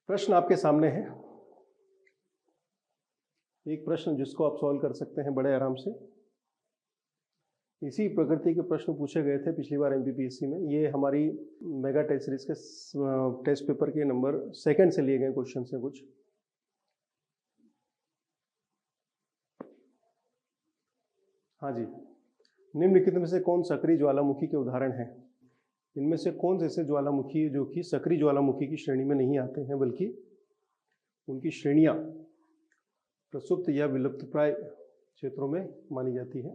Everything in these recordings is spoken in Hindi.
प्रश्न आपके सामने है। एक प्रश्न जिसको आप सॉल्व कर सकते हैं बड़े आराम से। इसी प्रकृति के प्रश्न पूछे गए थे पिछली बार एमपीपीएससी में। ये हमारी मेगा टेस्ट सीरीज के टेस्ट पेपर के नंबर 2 से लिए गए क्वेश्चन हैं कुछ। हाँ जी, निम्नलिखित में से कौन सक्रिय ज्वालामुखी के उदाहरण हैं? इनमें से कौन से ऐसे ज्वालामुखी है जो कि सक्रिय ज्वालामुखी की श्रेणी में नहीं आते हैं, बल्कि उनकी श्रेणियां प्रसुप्त या विलुप्तप्राय क्षेत्रों में मानी जाती है।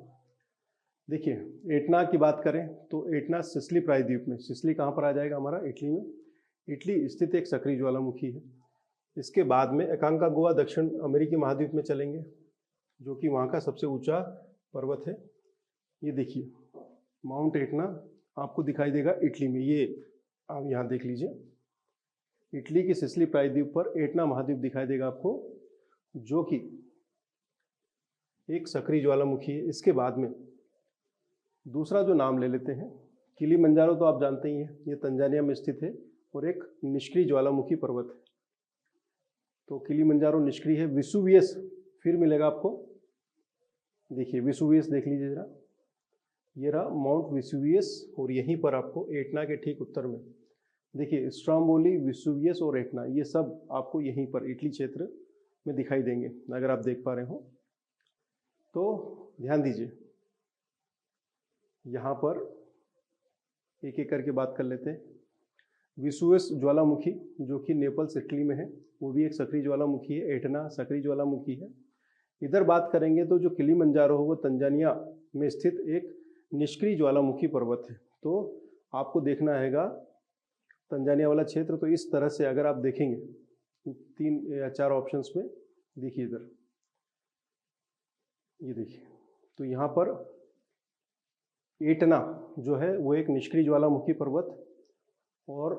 देखिए, एटना की बात करें तो एटना सिसिली प्रायद्वीप में, सिसिली कहाँ पर आ जाएगा हमारा? इटली में। इटली स्थित एक सक्रिय ज्वालामुखी है। इसके बाद में एकांकागुआ दक्षिण अमेरिकी महाद्वीप में चलेंगे, जो कि वहाँ का सबसे ऊंचा पर्वत है। ये देखिए, माउंट एटना आपको दिखाई देगा इटली में। ये आप यहाँ देख लीजिए, इटली की सिसिली प्रायद्वीप पर एटना महाद्वीप दिखाई देगा आपको, जो कि एक सक्रिय ज्वालामुखी है। इसके बाद में दूसरा जो नाम ले लेते हैं, किलिमंजारो, तो आप जानते ही हैं, ये तंजानिया में स्थित है और एक निष्क्रिय ज्वालामुखी पर्वत है। तो किलिमंजारो निष्क्रिय है। वेसुवियस फिर मिलेगा आपको। देखिए, वेसुवियस देख लीजिए जरा, ये रहा माउंट वेसुवियस, और यहीं पर आपको एटना के ठीक उत्तर में देखिए स्ट्रोम्बोली, वेसुवियस और एटना, ये सब आपको यहीं पर इटली क्षेत्र में दिखाई देंगे। अगर आप देख पा रहे हो तो ध्यान दीजिए, यहाँ पर एक एक करके बात कर लेते हैं। वेसुवियस ज्वालामुखी जो कि नेपल्स इटली में है, वो भी एक सक्रिय ज्वालामुखी है। एटना सक्रिय ज्वालामुखी है। इधर बात करेंगे तो जो किलिमंजारो है वो तंजानिया में स्थित एक निष्क्रिय ज्वालामुखी पर्वत है। तो आपको देखना हैगा तंजानिया वाला क्षेत्र। तो इस तरह से अगर आप देखेंगे 3 या 4 ऑप्शंस में, देखिए इधर, ये देखिए, तो यहाँ पर एटना जो है वो एक निष्क्रिय ज्वालामुखी पर्वत, और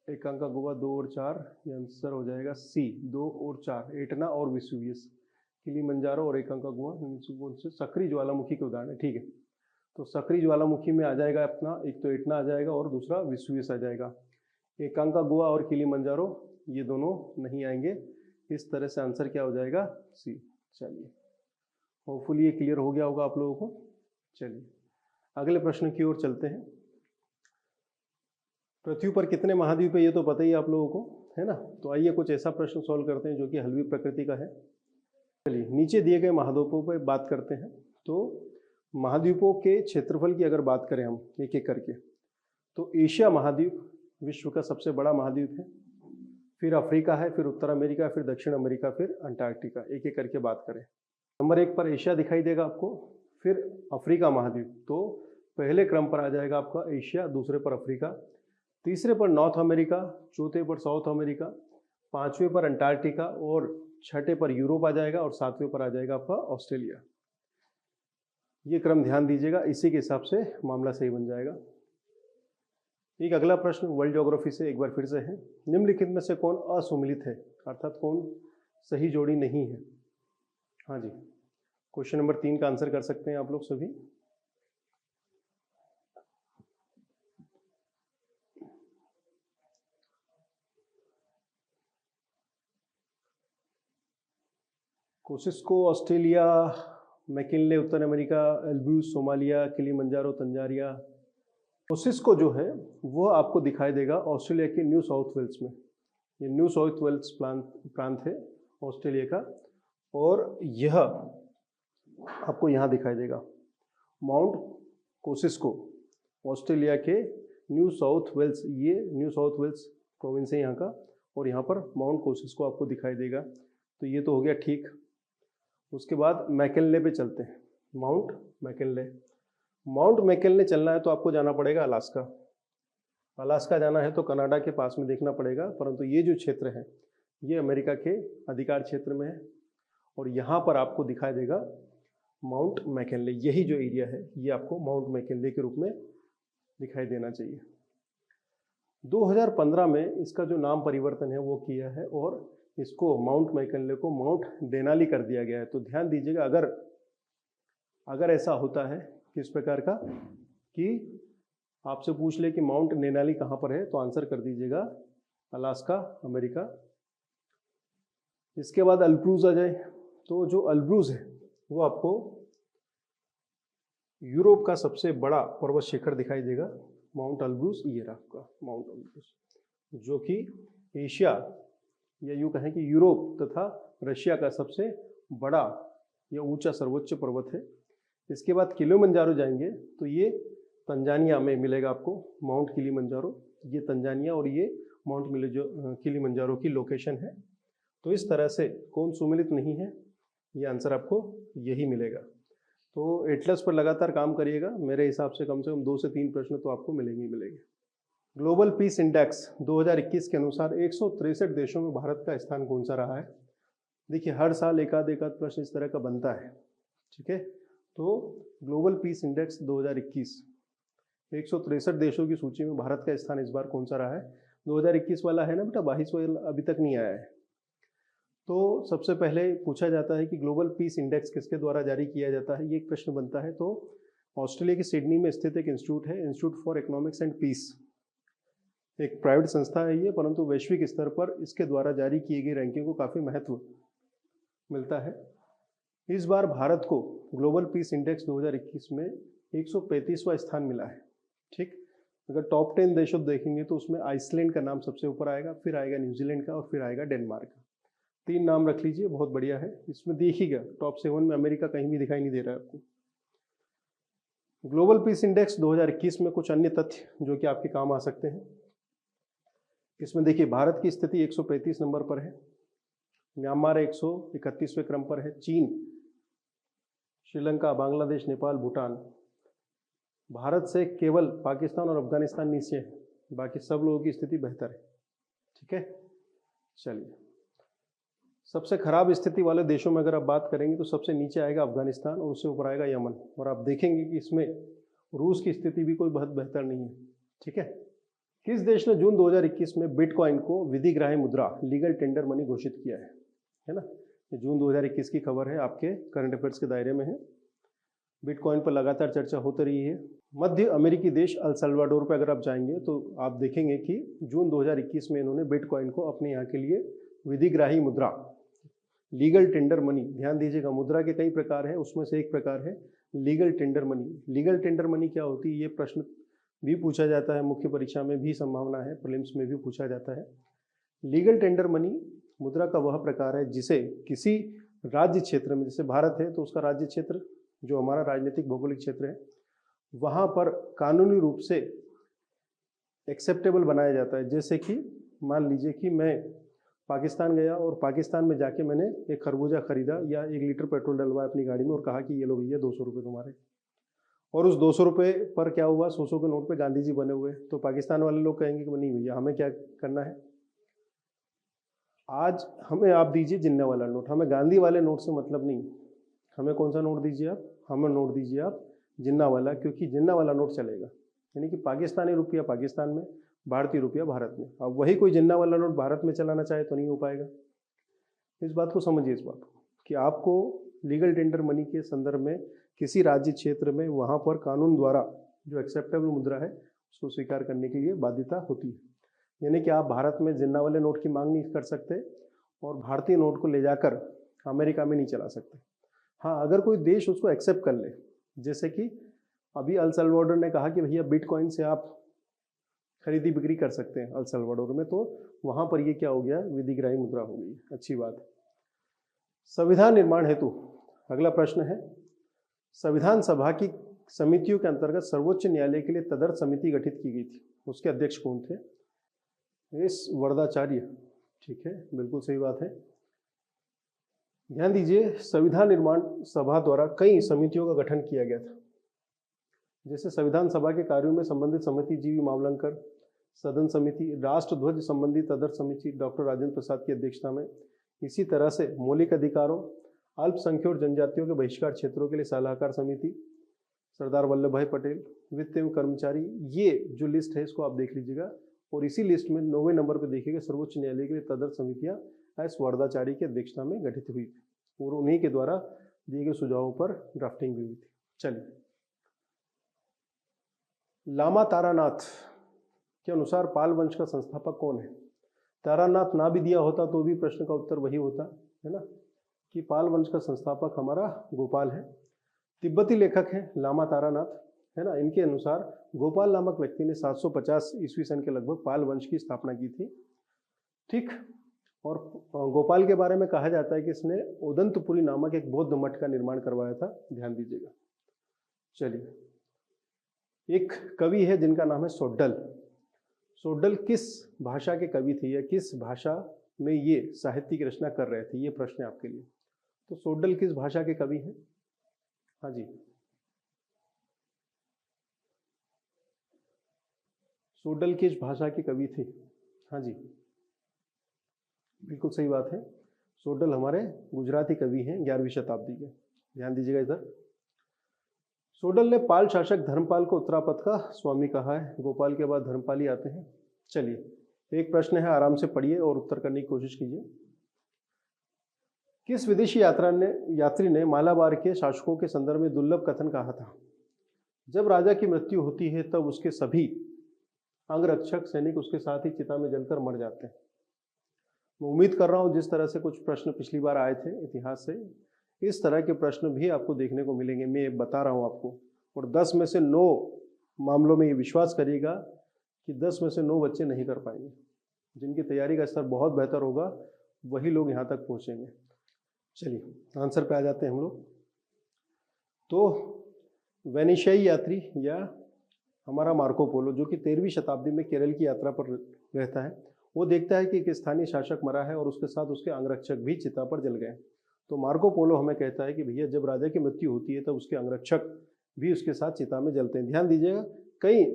एकांकागुआ 2 और 4, ये आंसर हो जाएगा सी, 2 और 4, एटना और वेसुवियस। किलिमंजारो और एकांकागुआ से सक्रिय ज्वालामुखी के उदाहरण है। ठीक है, तो सक्रिय ज्वालामुखी में आ जाएगा अपना, एक तो एटना आ जाएगा और दूसरा वेसुवियस आ जाएगा। एकांकागुआ और किलिमंजारो ये दोनों नहीं आएंगे। इस तरह से आंसर क्या हो जाएगा? सी। चलिए, होपफुली ये क्लियर हो गया होगा आप लोगों को। चलिए अगले प्रश्न की ओर चलते हैं। पृथ्वी पर कितने महाद्वीप है ये तो पता ही आप लोगों को, है ना? तो आइए कुछ ऐसा प्रश्न सॉल्व करते हैं जो कि हल्की प्रकृति का है। चलिए, नीचे दिए गए महाद्वीपों पर बात करते हैं। तो महाद्वीपों के क्षेत्रफल की अगर बात करें हम एक एक करके, तो एशिया महाद्वीप विश्व का सबसे बड़ा महाद्वीप है, फिर अफ्रीका है, फिर उत्तर अमेरिका, फिर दक्षिण अमेरिका, फिर अंटार्कटिका। एक एक करके बात करें, नंबर 1 पर एशिया दिखाई देगा आपको, फिर अफ्रीका महाद्वीप। तो पहले क्रम पर आ जाएगा आपका एशिया, दूसरे पर अफ्रीका, तीसरे पर नॉर्थ अमेरिका, चौथे पर साउथ अमेरिका, 5वें पर अंटार्कटिका, और 6ठे पर यूरोप आ जाएगा, और 7वें पर आ जाएगा आपका ऑस्ट्रेलिया। ये क्रम ध्यान दीजिएगा, इसी के हिसाब से मामला सही बन जाएगा। एक अगला प्रश्न वर्ल्ड ज्योग्राफी से एक बार फिर से है। निम्नलिखित में से कौन असुमिलित है, अर्थात कौन सही जोड़ी नहीं है? हाँ जी, क्वेश्चन नंबर 3 का आंसर कर सकते हैं आप लोग सभी। कोसिस्को ऑस्ट्रेलिया, मैकिनले उत्तर America, Elbrus Somalia, Kilimanjaro Tanzania. Kosciuszko जो है वो आपको दिखाई देगा ऑस्ट्रेलिया के न्यू साउथ वेल्स में। ये न्यू साउथ वेल्स प्रांत है ऑस्ट्रेलिया का, और यह आपको यहाँ दिखाई देगा माउंट कोसिस्को, ऑस्ट्रेलिया के न्यू साउथ वेल्स। ये न्यू साउथ वेल्स प्रोविंस है यहाँ का, और यहाँ पर माउंट कोसिस्को आपको दिखाई देगा। तो ये तो हो गया ठीक। उसके बाद मैकिनले पे चलते हैं, माउंट मैकिनले। माउंट मैकिनले चलना है तो आपको जाना पड़ेगा अलास्का। अलास्का जाना है तो कनाडा के पास में देखना पड़ेगा, परंतु ये जो क्षेत्र है ये अमेरिका के अधिकार क्षेत्र में है, और यहाँ पर आपको दिखाई देगा माउंट मैकिनले। यही जो एरिया है ये आपको माउंट मैकिनले के रूप में दिखाई देना चाहिए। 2015 में इसका जो नाम परिवर्तन है वो किया है, और इसको माउंट मैकिनले को माउंट डेनाली कर दिया गया है। तो ध्यान दीजिएगा, अगर ऐसा होता है किस प्रकार का कि आपसे पूछ ले कि माउंट डेनाली कहाँ पर है, तो आंसर कर दीजिएगा अलास्का, अमेरिका। इसके बाद अल्ब्रूज आ जाए, तो जो अल्ब्रूज है वो आपको यूरोप का सबसे बड़ा पर्वत शिखर दिखाई देगा, माउंट अल्ब्रूज। ये रहा आपका माउंट अल्ब्रूज, जो कि एशिया या यूँ कहें कि यूरोप तथा रशिया का सबसे बड़ा या ऊंचा सर्वोच्च पर्वत है। इसके बाद किलिमंजारो जाएंगे तो ये तंजानिया में मिलेगा आपको, माउंट किलिमंजारो। ये तंजानिया और ये माउंट किलिमंजारो की लोकेशन है। तो इस तरह से कौन सुमेलित नहीं है, ये आंसर आपको यही मिलेगा। तो एटलस पर लगातार काम करिएगा, मेरे हिसाब से कम 2 से 3 प्रश्न तो आपको मिलेंगे ही मिलेंगे। ग्लोबल पीस इंडेक्स 2021 के अनुसार 163 देशों में भारत का स्थान कौन सा रहा है? देखिए हर साल एक आध प्रश्न इस तरह का बनता है, ठीक है। तो ग्लोबल पीस इंडेक्स 2021 163 देशों की सूची में भारत का स्थान इस बार कौन सा रहा है? 2021 वाला है ना बेटा, 22 वाला अभी तक नहीं आया है। तो सबसे पहले पूछा जाता है कि ग्लोबल पीस इंडेक्स किसके द्वारा जारी किया जाता है, ये एक प्रश्न बनता है। तो ऑस्ट्रेलिया की सिडनी में स्थित एक इंस्टीट्यूट है, institute for economics and peace, एक प्राइवेट संस्था है ये, परंतु वैश्विक स्तर पर इसके द्वारा जारी की गई रैंकिंग को काफ़ी महत्व मिलता है। इस बार भारत को ग्लोबल पीस इंडेक्स 2021 में 135वां स्थान मिला है, ठीक। अगर टॉप 10 देशों देखेंगे तो उसमें आइसलैंड का नाम सबसे ऊपर आएगा, फिर आएगा न्यूजीलैंड का और फिर आएगा डेनमार्क का। 3 नाम रख लीजिए, बहुत बढ़िया है। इसमें देखिएगा टॉप 7 में अमेरिका कहीं भी दिखाई नहीं दे रहा है आपको। ग्लोबल पीस इंडेक्स 2021 में कुछ अन्य तथ्य जो कि आपके काम आ सकते हैं। इसमें देखिए भारत की स्थिति 135 नंबर पर है, म्यांमार 131वें क्रम पर है, चीन, श्रीलंका, बांग्लादेश, नेपाल, भूटान। भारत से केवल पाकिस्तान और अफगानिस्तान नीचे है, बाकी सब लोगों की स्थिति बेहतर है, ठीक है। चलिए, सबसे खराब स्थिति वाले देशों में अगर आप बात करेंगे तो सबसे नीचे आएगा अफगानिस्तान और उससे ऊपर आएगा यमन, और आप देखेंगे कि इसमें रूस की स्थिति भी कोई बहुत बेहतर नहीं है, ठीक है। किस देश ने जून 2021 में बिटकॉइन को विधिग्राही मुद्रा, लीगल टेंडर मनी घोषित किया है ना। ये जून 2021 की खबर है, आपके करंट अफेयर्स के दायरे में है। बिटकॉइन पर लगातार चर्चा होती रही है। मध्य अमेरिकी देश अल सल्वाडोर पर अगर आप जाएंगे तो आप देखेंगे कि जून 2021 में इन्होंने बिटकॉइन को अपने यहाँ के लिए विधिग्राही मुद्रा, लीगल टेंडर मनी, ध्यान दीजिएगा मुद्रा के कई प्रकार हैं, उसमें से एक प्रकार है legal tender money. Legal tender money क्या होती है, ये प्रश्न भी पूछा जाता है, मुख्य परीक्षा में भी संभावना है, प्रीलिम्स में भी पूछा जाता है। लीगल टेंडर मनी मुद्रा का वह प्रकार है जिसे किसी राज्य क्षेत्र में, जैसे भारत है तो उसका राज्य क्षेत्र जो हमारा राजनीतिक भौगोलिक क्षेत्र है, वहाँ पर कानूनी रूप से एक्सेप्टेबल बनाया जाता है। जैसे कि मान लीजिए कि मैं पाकिस्तान गया और पाकिस्तान में जाके मैंने एक खरबूजा खरीदा या 1 लीटर पेट्रोल डलवाया अपनी गाड़ी में और कहा कि ये लो भैया 200 रुपये तुम्हारे, और उस 200 रुपये पर क्या हुआ, 100 के नोट पे गांधी जी बने हुए, तो पाकिस्तान वाले लोग कहेंगे कि नहीं भैया हमें क्या करना है, आज हमें आप दीजिए जिन्ना वाला नोट, हमें गांधी वाले नोट से मतलब नहीं, हमें कौन सा नोट दीजिए आप, हमें नोट दीजिए आप जिन्ना वाला, क्योंकि जिन्ना वाला नोट चलेगा। यानी कि पाकिस्तानी रुपया पाकिस्तान में, भारतीय रुपया भारत में। अब वही कोई जिन्ना वाला नोट भारत में चलाना चाहे तो नहीं हो पाएगा। इस बात को समझिए, इस बात को कि आपको लीगल टेंडर मनी के संदर्भ में किसी राज्य क्षेत्र में वहाँ पर कानून द्वारा जो एक्सेप्टेबल मुद्रा है उसको स्वीकार करने के लिए बाध्यता होती है। यानी कि आप भारत में जिन्ना वाले नोट की मांग नहीं कर सकते और भारतीय नोट को ले जाकर अमेरिका में नहीं चला सकते। हाँ, अगर कोई देश उसको एक्सेप्ट कर ले, जैसे कि अभी अल सल्वाडोर ने कहा कि भैया बिटकॉइन से आप खरीदी बिक्री कर सकते हैं अल सल्वाडोर में, तो वहाँ पर ये क्या हो गया, विधिग्राही मुद्रा हो गई, अच्छी बात है। संविधान निर्माण हेतु अगला प्रश्न है, संविधान सभा की समितियों के अंतर्गत सर्वोच्च न्यायालय के लिए तदर्थ समिति गठित की गई थी, उसके अध्यक्ष कौन थे? एस वरदाचार्य, ठीक है, बिल्कुल सही बात है। ध्यान दीजिए, संविधान निर्माण सभा द्वारा कई समितियों का गठन किया गया था, जैसे संविधान सभा के कार्यों में संबंधित समिति जीवी मावलंकर सदन समिति, राष्ट्र ध्वज संबंधी तदर्थ समिति डॉक्टर राजेंद्र प्रसाद की अध्यक्षता में। इसी तरह से मौलिक अधिकारों, अल्पसंख्यक और जनजातियों के बहिष्कार क्षेत्रों के लिए सलाहकार समिति, सरदार वल्लभ भाई पटेल, वित्त एवं कर्मचारी, ये जो लिस्ट है इसको आप देख लीजिएगा। और इसी लिस्ट में 9वें नंबर पर देखिएगा सर्वोच्च न्यायालय के लिए तदर्थ समितियां एस वरदाचार्य की अध्यक्षता में गठित हुई थी और उन्हीं के द्वारा दिए गए सुझावों पर ड्राफ्टिंग भी हुई थी। चलिए, लामा तारानाथ के अनुसार पाल वंश का संस्थापक कौन है? तारानाथ ना भी दिया होता तो भी प्रश्न का उत्तर वही होता, है ना, कि पाल वंश का संस्थापक हमारा गोपाल है। तिब्बती लेखक हैं लामा तारानाथ, है ना। इनके अनुसार गोपाल नामक व्यक्ति ने 750 ईस्वी सन के लगभग पाल वंश की स्थापना की थी। ठीक। और गोपाल के बारे में कहा जाता है कि इसने उदंतपुरी नामक एक बौद्ध मठ का निर्माण करवाया था। ध्यान दीजिएगा। चलिए, एक कवि है जिनका नाम है सोड्डल। सोड्डल किस भाषा के कवि थे या किस भाषा में ये साहित्य की रचना कर रहे थे, ये प्रश्न है आपके लिए। तो सोड्डल किस भाषा के कवि हैं? हाँ जी, सोड्डल किस भाषा के कवि थे? हाँ जी, बिल्कुल सही बात है। सोड्डल हमारे गुजराती कवि हैं 11वीं शताब्दी के। ध्यान दीजिएगा इधर। सोड्डल ने पाल शासक धर्मपाल को उत्तरापथ का स्वामी कहा है। गोपाल के बाद धर्मपाल ही आते हैं। चलिए, एक प्रश्न है, आराम से पढ़िए और उत्तर करने की कोशिश कीजिए। किस विदेशी यात्री ने मालाबार के शासकों के संदर्भ में दुर्लभ कथन कहा था? जब राजा की मृत्यु होती है तब उसके सभी अंगरक्षक सैनिक उसके साथ ही चिता में जलकर मर जाते हैं। मैं उम्मीद कर रहा हूं जिस तरह से कुछ प्रश्न पिछली बार आए थे इतिहास से, इस तरह के प्रश्न भी आपको देखने को मिलेंगे। मैं बता रहा हूं आपको, और 10 में से 9 मामलों में ये विश्वास करिएगा कि 10 में से 9 बच्चे नहीं कर पाएंगे। जिनकी तैयारी का स्तर बहुत बेहतर होगा वही लोग यहाँ तक पहुँचेंगे। चलिए, आंसर पे आ जाते हैं हम लोग। तो वेनिशियाई यात्री या हमारा मार्को पोलो, जो कि 13वीं शताब्दी में केरल की यात्रा पर रहता है, वो देखता है कि एक स्थानीय शासक मरा है और उसके साथ उसके अंगरक्षक भी चिता पर जल गए। तो मार्को पोलो हमें कहता है कि भैया जब राजा की मृत्यु होती है तब उसके अंगरक्षक भी उसके साथ चिता में जलते हैं। ध्यान दीजिएगा, कई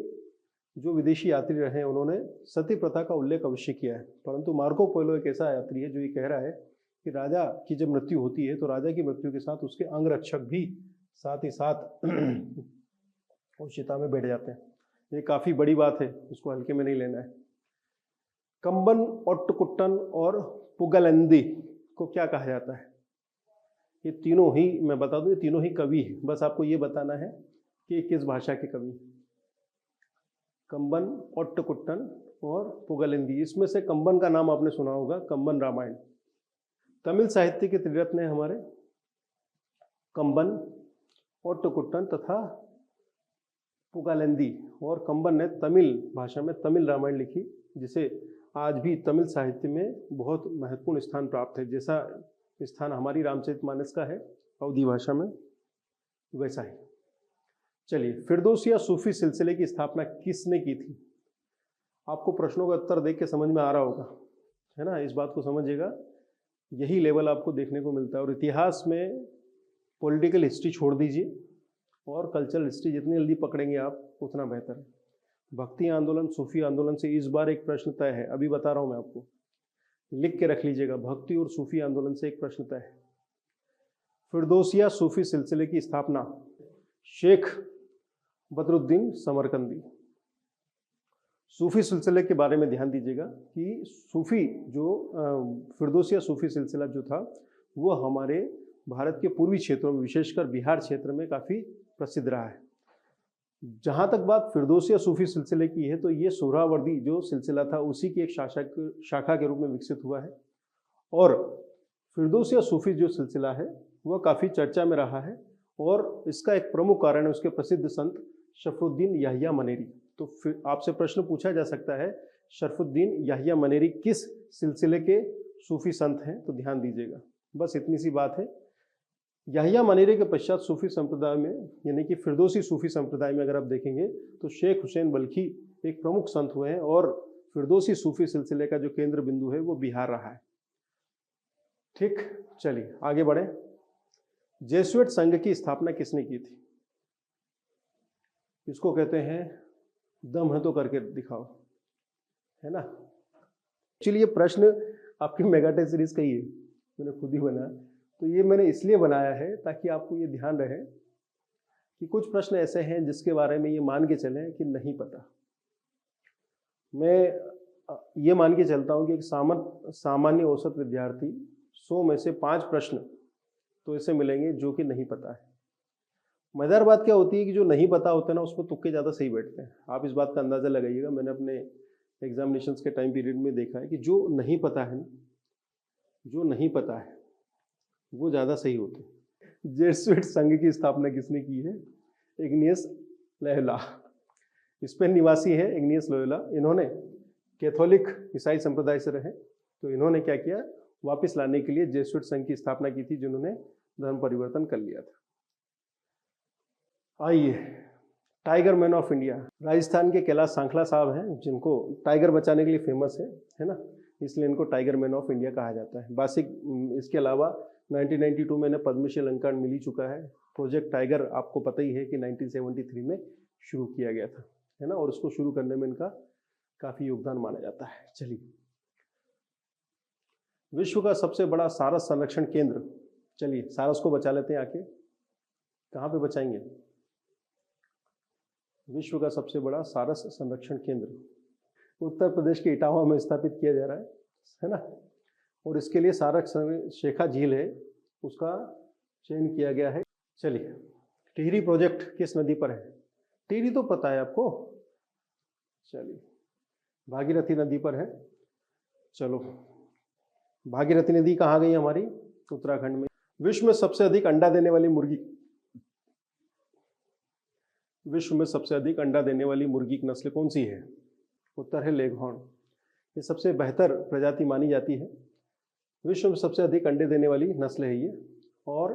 जो विदेशी यात्री रहे उन्होंने सती प्रथा का उल्लेख अवश्य किया है, परंतु मार्को पोलो एक ऐसा यात्री है जो ये कह रहा है कि राजा की जब मृत्यु होती है तो राजा की मृत्यु के साथ उसके अंगरक्षक भी साथ ही साथ उस चिता में बैठ जाते हैं। ये काफ़ी बड़ी बात है, इसको हल्के में नहीं लेना है। कंबन, ओट्टुकुट्टन और पुगलंदी को क्या कहा जाता है? ये तीनों ही, मैं बता दूं, ये तीनों ही कवि हैं। बस आपको ये बताना है कि किस भाषा के कवि। कंबन, ओट्टुकुट्टन और पुगलंदी। इसमें से कंबन का नाम आपने सुना होगा, कंबन रामायण। तमिल साहित्य के त्रिरत्न हैं हमारे कंबन, ओट्टुकुट्टन तथा पुगलंदी। और कंबन ने तमिल भाषा में तमिल रामायण लिखी, जिसे आज भी तमिल साहित्य में बहुत महत्वपूर्ण स्थान प्राप्त है। जैसा स्थान हमारी रामचरितमानस का है अवधी भाषा में, वैसा ही। चलिए, फिरदौसिया सूफी सिलसिले की स्थापना किसने की थी? आपको प्रश्नों का उत्तर देख के समझ में आ रहा होगा, है ना। इस बात को समझिएगा, यही लेवल आपको देखने को मिलता है। और इतिहास में पॉलिटिकल हिस्ट्री छोड़ दीजिए और कल्चरल हिस्ट्री जितनी जल्दी पकड़ेंगे आप उतना बेहतर है। भक्ति आंदोलन, सूफी आंदोलन से इस बार एक प्रश्न तय है, अभी बता रहा हूं मैं आपको, लिख के रख लीजिएगा। भक्ति और सूफी आंदोलन से एक प्रश्न तय है। फिरदौसिया सूफी सिलसिले की स्थापना शेख बदरुद्दीन समरकंदी। सूफी सिलसिले के बारे में ध्यान दीजिएगा कि सूफी जो फिरदौसिया सूफी सिलसिला जो था वो हमारे भारत के पूर्वी क्षेत्रों में, विशेषकर बिहार क्षेत्र में काफ़ी प्रसिद्ध रहा है। जहाँ तक बात फिरदौसिया सूफी सिलसिले की है तो ये सोहरावर्दी जो सिलसिला था उसी की एक शाखा के रूप में विकसित हुआ है। और फिरदौसिया सूफी जो सिलसिला है वह काफ़ी चर्चा में रहा है और इसका एक प्रमुख कारण है उसके प्रसिद्ध संत शरफुद्दीन याहिया मनेरी। तो फिर आपसे प्रश्न पूछा जा सकता है, शरफुद्दीन याहिया मनेरी किस सिलसिले के सूफी संत हैं? तो ध्यान दीजिएगा, बस इतनी सी बात है। याहिया मनेरी के पश्चात सूफी संप्रदाय में, यानी कि फिरदौसी सूफी संप्रदाय में अगर आप देखेंगे तो शेख हुसैन बल्खी एक प्रमुख संत हुए हैं और फिरदौसी सूफी सिलसिले का जो केंद्र बिंदु है वो बिहार रहा है। ठीक, चलिए आगे बढ़े। जेसुइट संघ की स्थापना किसने की थी? इसको कहते हैं दम है तो करके दिखाओ, है ना। चलिए, प्रश्न आपकी मेगाटेक सीरीज का ही है, मैंने खुद ही बनाया। तो ये मैंने इसलिए बनाया है ताकि आपको ये ध्यान रहे कि कुछ प्रश्न ऐसे हैं जिसके बारे में ये मान के चलें कि नहीं पता। मैं ये मान के चलता हूँ कि एक सामान्य औसत विद्यार्थी 100 में से 5 प्रश्न तो ऐसे मिलेंगे जो कि नहीं पता है। मजेदार बात क्या होती है कि जो नहीं पता होता है ना उसमें तुक्के ज़्यादा सही बैठते हैं। आप इस बात का अंदाज़ा लगाइएगा। मैंने अपने एग्जामिनेशंस के टाइम पीरियड में देखा है कि जो नहीं पता है, जो नहीं पता है वो ज़्यादा सही होते हैं। जेसुइट संघ की स्थापना किसने की है? Igneous Loyola. स्पेन निवासी है इग्नियस लोयोला। इन्होंने कैथोलिक ईसाई संप्रदाय से रहे, तो इन्होंने क्या किया, वापस लाने के लिए जेसुइट संघ की स्थापना की थी, जिन्होंने धर्म परिवर्तन कर लिया था। आइए, tiger man of India, Rajasthan के कैलाश सांखला साहब हैं, जिनको टाइगर बचाने के लिए फेमस है ना, इसलिए इनको टाइगर मैन ऑफ इंडिया कहा जाता है। बासिक इसके अलावा 1992 में इन्हें पद्मश्री अलंकार मिल ही चुका है। प्रोजेक्ट टाइगर आपको पता ही है कि 1973 में शुरू किया गया था, है ना, और उसको शुरू करने में इनका काफ़ी योगदान माना जाता है। चलिए, विश्व का सबसे बड़ा सारस संरक्षण केंद्र, चलिए सारस को बचा लेते हैं आके। कहाँ पे बचाएंगे? विश्व का सबसे बड़ा सारस संरक्षण केंद्र उत्तर प्रदेश के इटावा में स्थापित किया जा रहा है ना, और इसके लिए सारस शेखा झील है, उसका चयन किया गया है। चलिए, टिहरी प्रोजेक्ट किस नदी पर है? टिहरी तो पता है आपको। चलिए, भागीरथी नदी पर है। चलो, भागीरथी नदी कहाँ गई हमारी? उत्तराखंड में। विश्व में सबसे अधिक अंडा देने वाली मुर्गी, विश्व में सबसे अधिक अंडा देने वाली मुर्गी की नस्ल कौन सी है? उत्तर है लेगहॉर्न। ये सबसे बेहतर प्रजाति मानी जाती है। विश्व में सबसे अधिक अंडे देने वाली नस्ल है ये। और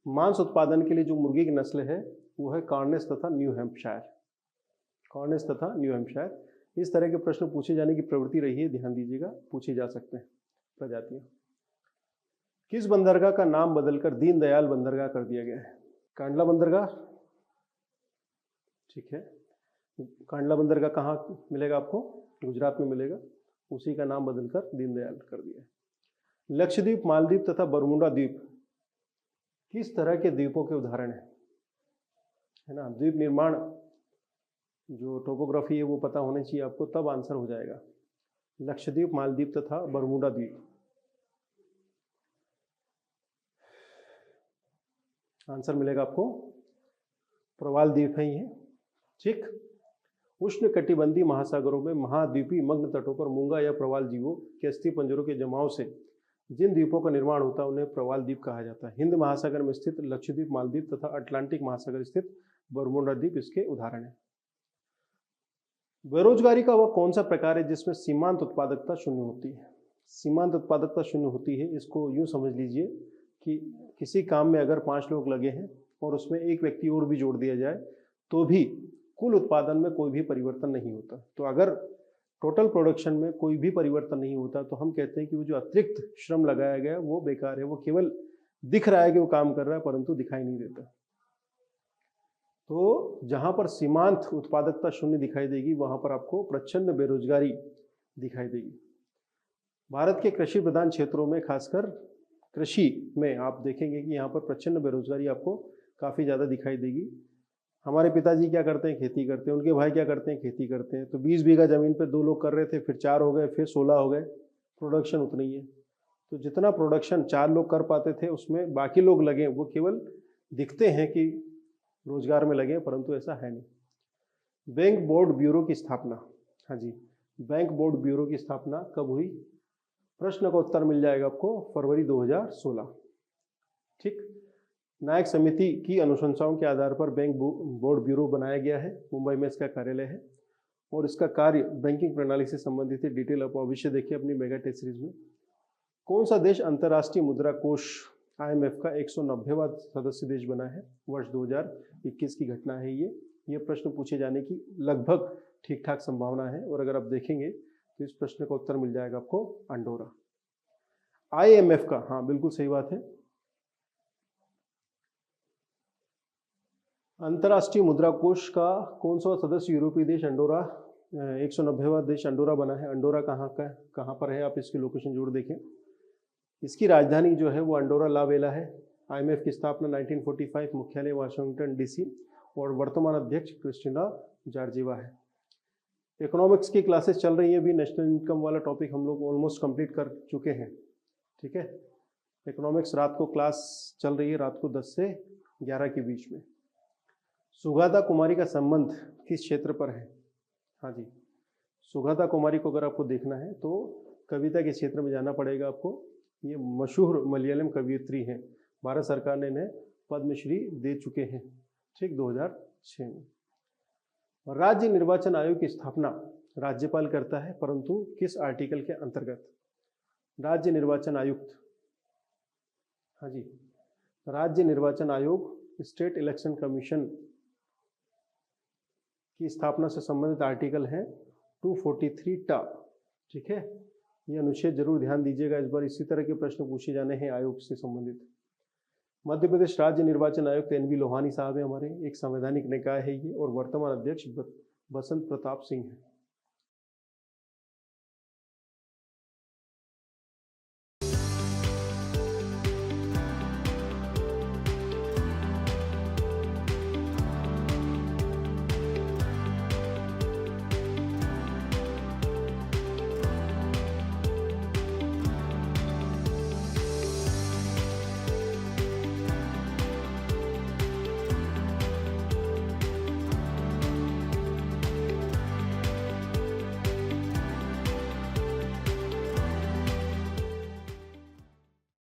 मांस उत्पादन के लिए जो मुर्गी की नस्ल है वो है कॉर्निश तथा न्यू हैम्पशायर। कॉर्निश तथा न्यू हैम्पशायर। इस तरह के प्रश्न पूछे जाने की प्रवृत्ति रही है, ध्यान दीजिएगा, पूछे जा सकते हैं प्रजातियां। किस बंदरगाह का नाम बदलकर दीनदयाल बंदरगाह कर दिया गया है? कांडला बंदरगाह, ठीक है। कांडला बंदरगाह कहाँ मिलेगा आपको? गुजरात में मिलेगा, उसी का नाम बदलकर दीनदयाल कर दिया है। लक्षद्वीप, मालदीव तथा बरमुडा द्वीप किस तरह के द्वीपों के उदाहरण है ना? द्वीप निर्माण जो टोपोग्राफी है वो पता होनी चाहिए आपको, तब आंसर हो जाएगा। लक्षद्वीप, मालदीव तथा बरमुडा द्वीप। आंसर मिलेगा आपको प्रवाल द्वीप है ये, ठीक। उष्ण कटिबंधीय महासागरों में महाद्वीपीय मग्न तटों पर मूंगा या प्रवाल जीवों के अस्थि पंजरों के जमाव से जिन द्वीपों का निर्माण होता है उन्हें प्रवाल द्वीप कहा जाता है। हिंद महासागर में स्थित लक्षद्वीप, मालदीव तथा अटलांटिक महासागर स्थित बरमुडा द्वीप इसके उदाहरण है। बेरोजगारी का वह कौन सा प्रकार है जिसमें सीमांत उत्पादकता शून्य होती है? सीमांत उत्पादकता शून्य होती है, इसको यूं समझ लीजिए कि किसी काम में अगर 5 लोग लगे हैं और उसमें एक व्यक्ति और भी जोड़ दिया जाए तो भी कुल उत्पादन में कोई भी परिवर्तन नहीं होता। तो अगर टोटल प्रोडक्शन में कोई भी परिवर्तन नहीं होता तो हम कहते हैं कि वो जो अतिरिक्त श्रम लगाया गया वो बेकार है, वो केवल दिख रहा है कि वो काम कर रहा है परंतु दिखाई नहीं देता। तो जहां पर सीमांत उत्पादकता शून्य दिखाई देगी वहां पर आपको प्रचंड बेरोजगारी दिखाई देगी। भारत के कृषि प्रधान क्षेत्रों में खासकर कृषि में आप देखेंगे कि यहाँ पर प्रचंड बेरोजगारी आपको काफ़ी ज़्यादा दिखाई देगी। हमारे पिताजी क्या करते हैं? खेती करते हैं। उनके भाई क्या करते हैं? खेती करते हैं। तो 20 बीघा ज़मीन पे 2 लोग कर रहे थे, फिर 4 हो गए, फिर 16 हो गए, प्रोडक्शन उतनी ही है। तो जितना प्रोडक्शन 4 लोग कर पाते थे उसमें बाकी लोग लगे, वो केवल दिखते हैं कि रोजगार में लगे, परंतु ऐसा है नहीं। बैंक बोर्ड ब्यूरो की स्थापना, हाँ जी, बैंक बोर्ड ब्यूरो की स्थापना कब हुई? प्रश्न का उत्तर मिल जाएगा आपको फरवरी 2016, ठीक। नायक समिति की अनुशंसाओं के आधार पर बैंक बोर्ड ब्यूरो बनाया गया है, मुंबई में इसका कार्यालय है और इसका कार्य बैंकिंग प्रणाली से संबंधित है। डिटेल आप अवश्य देखिए अपनी मेगा टेस्ट सीरीज में। कौन सा देश अंतर्राष्ट्रीय मुद्रा कोष IMF का 190वां सदस्य देश बना है? वर्ष 2021 की घटना है ये प्रश्न पूछे जाने की लगभग ठीक ठाक संभावना है और अगर आप देखेंगे तो इस प्रश्न का उत्तर मिल जाएगा आपको अंडोरा। IMF का, हाँ बिल्कुल सही बात है, अंतर्राष्ट्रीय मुद्रा कोष का कौन सा सदस्य यूरोपीय देश अंडोरा, 190वां देश अंडोरा बना है। अंडोरा कहाँ पर है? आप इसकी लोकेशन जरूर देखें। इसकी राजधानी जो है वो अंडोरा ला वेला है। IMF की स्थापना 1945, मुख्यालय वाशिंगटन DC और वर्तमान अध्यक्ष क्रिस्टिना जॉर्जिवा है। इकोनॉमिक्स की क्लासेस चल रही हैं अभी, नेशनल इनकम वाला टॉपिक हम लोग ऑलमोस्ट कंप्लीट कर चुके हैं, ठीक है। इकोनॉमिक्स रात को क्लास चल रही है, रात को 10 से 11 के बीच में। सुगाता कुमारी का संबंध किस क्षेत्र पर है? हाँ जी, सुगता कुमारी को अगर आपको देखना है तो कविता के क्षेत्र में जाना पड़ेगा आपको। ये मशहूर मलयालम कवयित्री हैं, भारत सरकार ने इन्हें पद्मश्री दे चुके हैं, ठीक, 2006 में। राज्य निर्वाचन आयोग की स्थापना राज्यपाल करता है, परंतु किस आर्टिकल के अंतर्गत? राज्य निर्वाचन आयुक्त, हाँ जी, राज्य निर्वाचन आयोग स्टेट इलेक्शन कमीशन की स्थापना से संबंधित आर्टिकल है 243 टा, ठीक है। ये अनुच्छेद जरूर ध्यान दीजिएगा, इस बार इसी तरह के प्रश्न पूछे जाने हैं आयोग से संबंधित। मध्य प्रदेश राज्य निर्वाचन आयुक्त NV लोहानी साहब है हमारे, एक संवैधानिक निकाय है ये, और वर्तमान अध्यक्ष बसंत प्रताप सिंह है।